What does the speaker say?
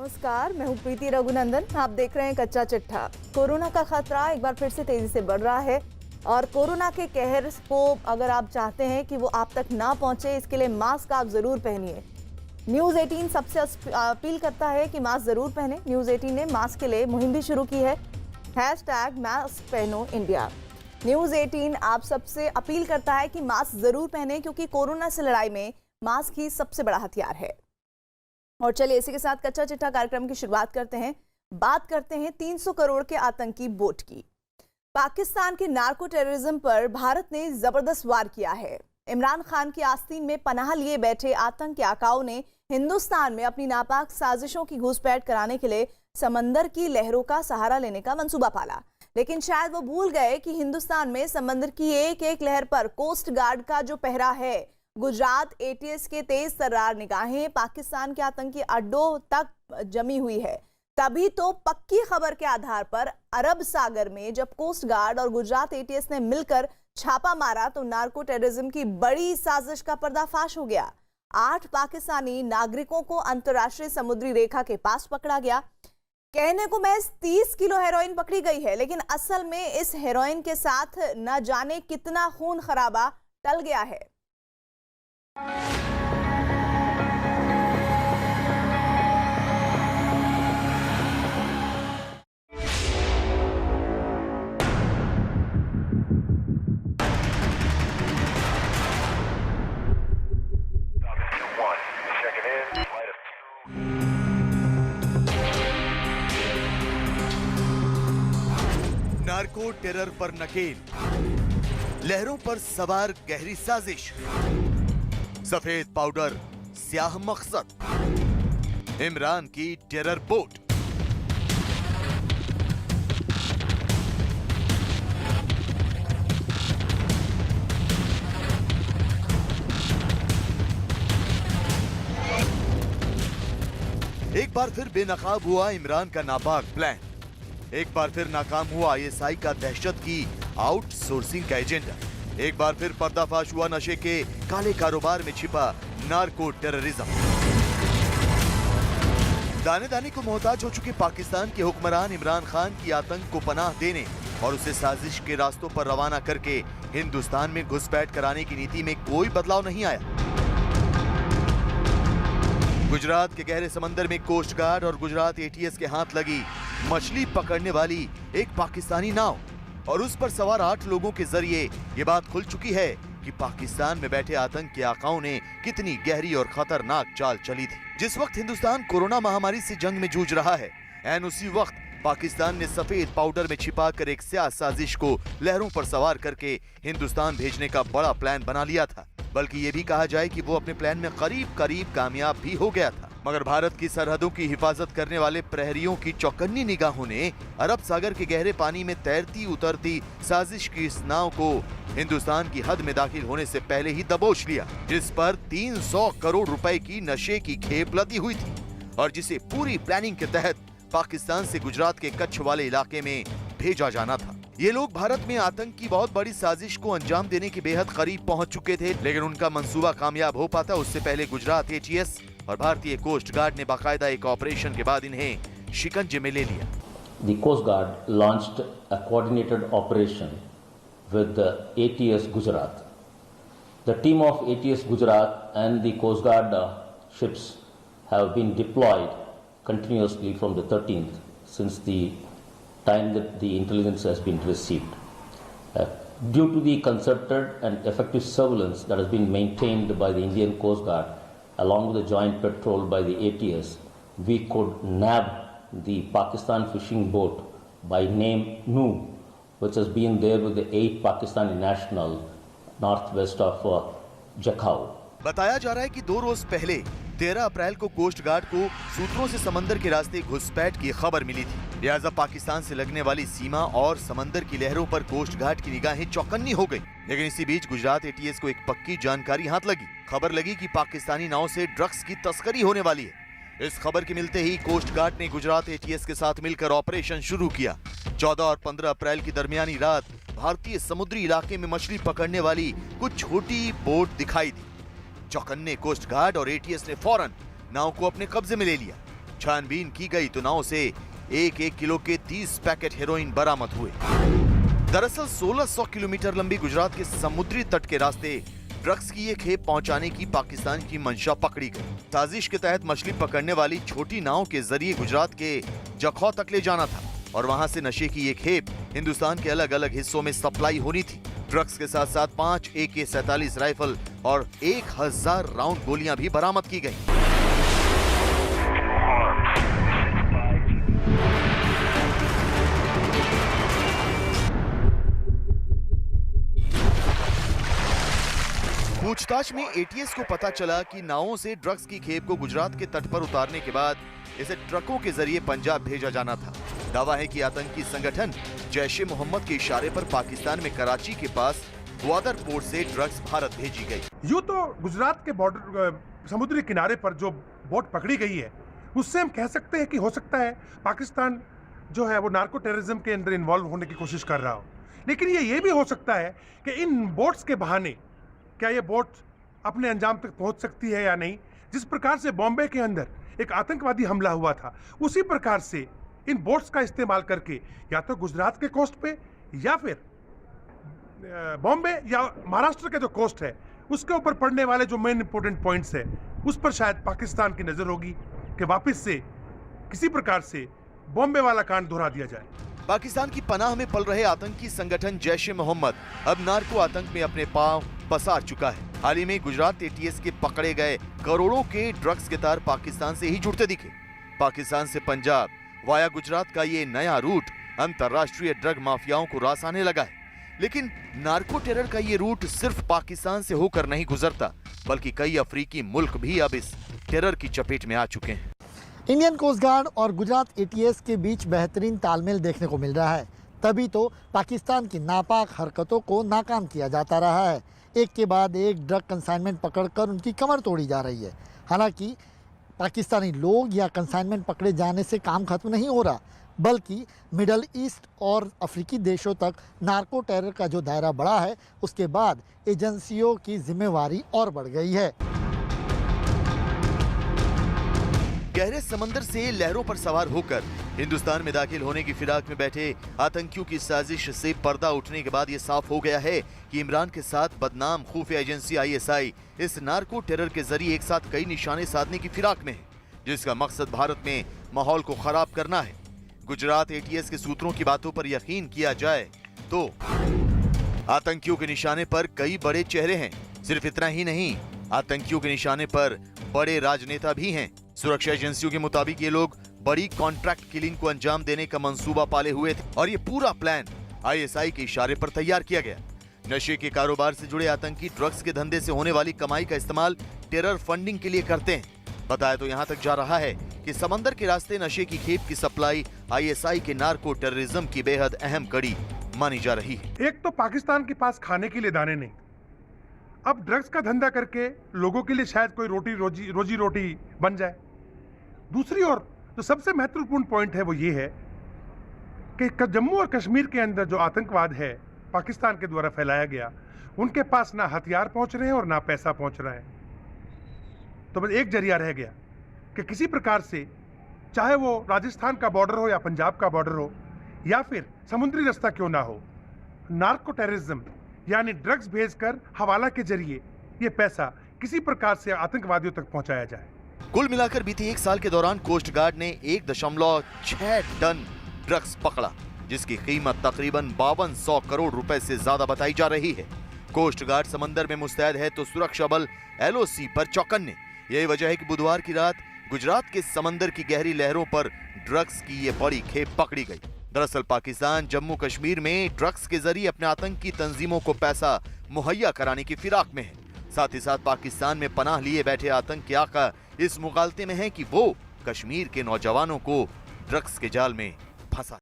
नमस्कार, मैं हूं प्रीति रघुनंदन। आप देख रहे हैं कच्चा चिट्ठा। कोरोना का खतरा एक बार फिर से तेजी से बढ़ रहा है और कोरोना के कहर को अगर आप चाहते हैं कि वो आप तक ना पहुंचे, इसके लिए मास्क आप जरूर पहनिए। न्यूज़ 18 सबसे अपील करता है कि मास्क जरूर पहने। न्यूज़ 18 ने मास्क के लिए मुहिम भी शुरू की है, #मास्क पहनो इंडिया। न्यूज़ 18 आप सबसे अपील करता है कि मास्क जरूर पहने, क्योंकि कोरोना से लड़ाई में मास्क ही सबसे बड़ा हथियार है। और चलिए इसी के साथ कच्चा चिट्ठा कार्यक्रम की शुरुआत करते हैं। बात करते हैं 300 करोड़ के आतंकी बोट की। पाकिस्तान के नार्को टेररिज्म पर भारत ने जबरदस्त वार किया है। इमरान खान की आस्तीन में पनाह लिए बैठे आतंकी आकाओं ने हिंदुस्तान में अपनी नापाक साजिशों की घुसपैठ कराने के लिए समंदर की लहरों का सहारा लेने का मंसूबा पाला, लेकिन शायद वो भूल गए कि हिंदुस्तान में समंदर की एक एक लहर पर कोस्ट गार्ड का जो पहरा है। गुजरात ATS के तेज तर्रार निगाहें पाकिस्तान के आतंकी अड्डों तक जमी हुई है। तभी तो पक्की खबर के आधार पर अरब सागर में जब कोस्ट गार्ड और गुजरात ATS ने मिलकर छापा मारा तो नार्को टेररिज्म की बड़ी साजिश का पर्दाफाश हो गया। 8 पाकिस्तानी नागरिकों को अंतर्राष्ट्रीय समुद्री रेखा के पास पकड़ा गया। कहने को महज 30 किलो हेरोइन पकड़ी गई है, लेकिन असल में इस हेरोइन के साथ न जाने कितना खून खराबा टल गया है। नार्को टेरर पर नकेल, लहरों पर सवार गहरी साजिश, सफेद पाउडर स्याह मकसद, इमरान की टेरर बोट। एक बार फिर बेनकाब हुआ इमरान का नापाक प्लान। एक बार फिर नाकाम हुआ ISI का दहशत की आउटसोर्सिंग का एजेंडा। एक बार फिर पर्दाफाश हुआ नशे के काले कारोबार में छिपा नार्को टेररिज्म। दाने दाने को मोहताज हो चुके पाकिस्तान के हुक्मरान इमरान खान की आतंक को पनाह देने और उसे साजिश के रास्तों पर रवाना करके हिंदुस्तान में घुसपैठ कराने की नीति में कोई बदलाव नहीं आया। गुजरात के गहरे समंदर में कोस्ट गार्ड और गुजरात ATS के हाथ लगी मछली पकड़ने वाली एक पाकिस्तानी नाव और उस पर सवार 8 लोगों के जरिए ये बात खुल चुकी है कि पाकिस्तान में बैठे आतंक के आकाओं ने कितनी गहरी और खतरनाक चाल चली थी। जिस वक्त हिंदुस्तान कोरोना महामारी से जंग में जूझ रहा है, ऐन उसी वक्त पाकिस्तान ने सफेद पाउडर में छिपाकर एक स्याह साजिश को लहरों पर सवार करके हिंदुस्तान भेजने का बड़ा प्लान बना लिया था। बल्कि ये भी कहा जाए कि वो अपने प्लान में करीब करीब कामयाब भी हो गया था। मगर भारत की सरहदों की हिफाजत करने वाले प्रहरियों की चौकन्नी निगाहों ने अरब सागर के गहरे पानी में तैरती उतरती साजिश की इस नाव को हिंदुस्तान की हद में दाखिल होने से पहले ही दबोच लिया, जिस पर 300 करोड़ रुपए की नशे की खेप लदी हुई थी और जिसे पूरी प्लानिंग के तहत पाकिस्तान से गुजरात के कच्छ वाले इलाके में भेजा जाना था। ये लोग भारत में आतंक की बहुत बड़ी साजिश को अंजाम देने के बेहद करीब पहुंच चुके थे, लेकिन उनका मंसूबा कामयाब हो पाता उससे पहले गुजरात ATS और भारतीय कोस्ट गार्ड ने बाकायदा एक ऑपरेशन के बाद इन्हें शिकंजे में ले लिया। The Coast Guard launched a coordinated operation with the ATS Gujarat. The team of ATS Gujarat and the Coast Guard ships have been deployed continuously from the 13th since the time that the intelligence has been received. Due to the concerted and effective surveillance that has been maintained by the Indian Coast Guard along with the joint patrol by the ATS, we could nab the Pakistan fishing boat by name Noob, which has been there with the 8 Pakistani national northwest of Jakhau. बताया जा रहा है कि 2 रोज पहले 13 अप्रैल को coast guard को सूत्रों से समंदर के रास्ते घुसपैठ की खबर मिली थी। लिहाजा पाकिस्तान से लगने वाली सीमा और समंदर की लहरों पर कोस्ट गार्ड की निगाहें चौकन्नी हो गई। लेकिन इसी बीच गुजरात ATS को एक पक्की जानकारी हाथ लगी। खबर लगी कि पाकिस्तानी नाव से ड्रग्स की तस्करी होने वाली है। इस खबर के मिलते ही कोस्ट गार्ड ने गुजरात ATS के साथ मिलकर ऑपरेशन शुरू किया। 14 और 15 अप्रैल की दरमियानी रात भारतीय समुद्री इलाके में मछली पकड़ने वाली कुछ छोटी बोट दिखाई दी। चौकन्ने कोस्ट गार्ड और ATS ने फौरन नाव को अपने कब्जे में ले लिया। छानबीन की गई तो नाव से 1-1 किलो के 30 पैकेट हेरोइन बरामद हुए। दरअसल 1600 किलोमीटर लंबी गुजरात के समुद्री तट के रास्ते ड्रग्स की ये खेप पहुंचाने की पाकिस्तान की मंशा पकड़ी गई। साजिश के तहत मछली पकड़ने वाली छोटी नाव के जरिए गुजरात के जखौ तक ले जाना था और वहां से नशे की ये खेप हिंदुस्तान के अलग अलग हिस्सों में सप्लाई होनी थी। ड्रग्स के साथ साथ 5 AK-47 राइफल और 1000 राउंड गोलियां भी बरामद की गई। पूछताछ में एटीएस को पता चला कि नावों से ड्रग्स की खेप को गुजरात के तट पर उतारने के बाद इसे ट्रकों के जरिए पंजाब भेजा जाना था। दावा है कि आतंकी संगठन जैश-ए-मोहम्मद के इशारे पर पाकिस्तान में कराची के पास ग्वादर पोर्ट से ड्रग्स भारत भेजी गई। यूं तो गुजरात के बॉर्डर समुद्री किनारे पर जो बोट पकड़ी गई है उससे हम कह सकते हैं कि हो सकता है पाकिस्तान जो है वो नार्को टेररिज्म के अंदर इन्वॉल्व होने की कोशिश कर रहा हो। लेकिन ये भी हो सकता है कि इन बोट्स के बहाने क्या ये बोट अपने अंजाम तक पहुंच सकती है या नहीं। जिस प्रकार से बॉम्बे के अंदर एक आतंकवादी हमला हुआ था उसी प्रकार से इन बोट्स का इस्तेमाल करके या तो गुजरात के कोस्ट पे या फिर बॉम्बे या महाराष्ट्र के जो कोस्ट है उसके ऊपर पड़ने वाले जो मेन इंपॉर्टेंट पॉइंट्स है उस पर शायद पाकिस्तान की नजर होगी कि वापस से किसी प्रकार से बॉम्बे वाला कांड दोहरा दिया जाए। पाकिस्तान की पनाह में पल रहे आतंकी संगठन जैश-ए-मोहम्मद अब नार्को आतंक में अपने पांव पसार चुका है। हाल ही में गुजरात एटीएस के पकड़े गए करोड़ों के ड्रग्स के तार पाकिस्तान से ही जुड़ते दिखे। पाकिस्तान से पंजाब वाया गुजरात का ये नया रूट अंतर्राष्ट्रीय ड्रग माफियाओं को रास आने लगा है। लेकिन नार्को टेरर का ये रूट सिर्फ पाकिस्तान से होकर नहीं गुजरता, बल्कि कई अफ्रीकी मुल्क भी अब इस टेरर की चपेट में आ चुके हैं। इंडियन कोस्ट गार्ड और गुजरात एटीएस के बीच बेहतरीन तालमेल देखने को मिल रहा है, तभी तो पाकिस्तान की नापाक हरकतों को नाकाम किया जाता रहा है। एक के बाद एक ड्रग कंसाइनमेंट पकड़कर उनकी कमर तोड़ी जा रही है। हालांकि पाकिस्तानी लोग या कंसाइनमेंट पकड़े जाने से काम खत्म नहीं हो रहा, बल्कि मिडल ईस्ट और अफ्रीकी देशों तक नार्को टेरर का जो दायरा बढ़ा है उसके बाद एजेंसियों की जिम्मेवारी और बढ़ गई है। गहरे समंदर से लहरों पर सवार होकर हिंदुस्तान में दाखिल होने की फिराक में बैठे आतंकियों की साजिश से पर्दा उठने के बाद ये साफ हो गया है कि इमरान के साथ बदनाम खुफिया एजेंसी ISI इस नार्को टेरर के जरिए एक साथ कई निशाने साधने की फिराक में है, जिसका मकसद भारत में माहौल को खराब करना है। गुजरात एटीएस के सूत्रों की बातों पर यकीन किया जाए तो आतंकियों के निशाने पर कई बड़े चेहरे हैं। सिर्फ इतना ही नहीं, आतंकियों के निशाने पर बड़े राजनेता भी हैं। सुरक्षा एजेंसियों के मुताबिक ये लोग बड़ी कॉन्ट्रैक्ट किलिंग को अंजाम देने का मंसूबा पाले हुए थे और ये पूरा प्लान ISI के इशारे पर तैयार किया गया। नशे के कारोबार से जुड़े आतंकी ड्रग्स के धंधे से होने वाली कमाई का इस्तेमाल टेरर फंडिंग के लिए करते हैं। बताया तो यहाँ तक जा रहा है कि समंदर के रास्ते नशे की खेप की सप्लाई ISI के नार्को टेररिज्म की बेहद अहम कड़ी मानी जा रही है। एक तो पाकिस्तान के पास खाने के लिए दाने नहीं, अब ड्रग्स का धंधा करके लोगों के लिए शायद कोई रोजी रोटी बन जाए। दूसरी ओर जो सबसे महत्वपूर्ण पॉइंट है वो ये है कि जम्मू और कश्मीर के अंदर जो आतंकवाद है पाकिस्तान के द्वारा फैलाया गया, उनके पास ना हथियार पहुंच रहे हैं और ना पैसा पहुंच रहा है। तो बस एक जरिया रह गया कि किसी प्रकार से, चाहे वो राजस्थान का बॉर्डर हो या पंजाब का बॉर्डर हो या फिर समुद्री रास्ता क्यों ना हो, नार्को टेररिज्म यानी ड्रग्स भेजकर हवाला के जरिए ये पैसा किसी प्रकार से आतंकवादियों तक पहुंचाया जाए। कुल मिलाकर बीते एक साल के दौरान कोस्ट गार्ड ने 1.6 टन ड्रग्स पकड़ा, जिसकी कीमत तकरीबन 5200 करोड़ रुपए से ज्यादा बताई जा रही है। कोस्ट गार्ड समंदर में मुस्तैद है तो सुरक्षा बल LOC पर चौकन्ने। यही वजह है कि बुधवार की रात गुजरात के समंदर की गहरी लहरों पर ड्रग्स की ये बड़ी खेप पकड़ी गई। दरअसल पाकिस्तान जम्मू कश्मीर में ड्रग्स के जरिए अपने आतंकी तंजीमों को पैसा मुहैया कराने की फिराक में है। साथ ही साथ पाकिस्तान में पनाह लिए बैठे आतंक के आका इस मुगालते में है कि वो कश्मीर के नौजवानों को ड्रग्स के जाल में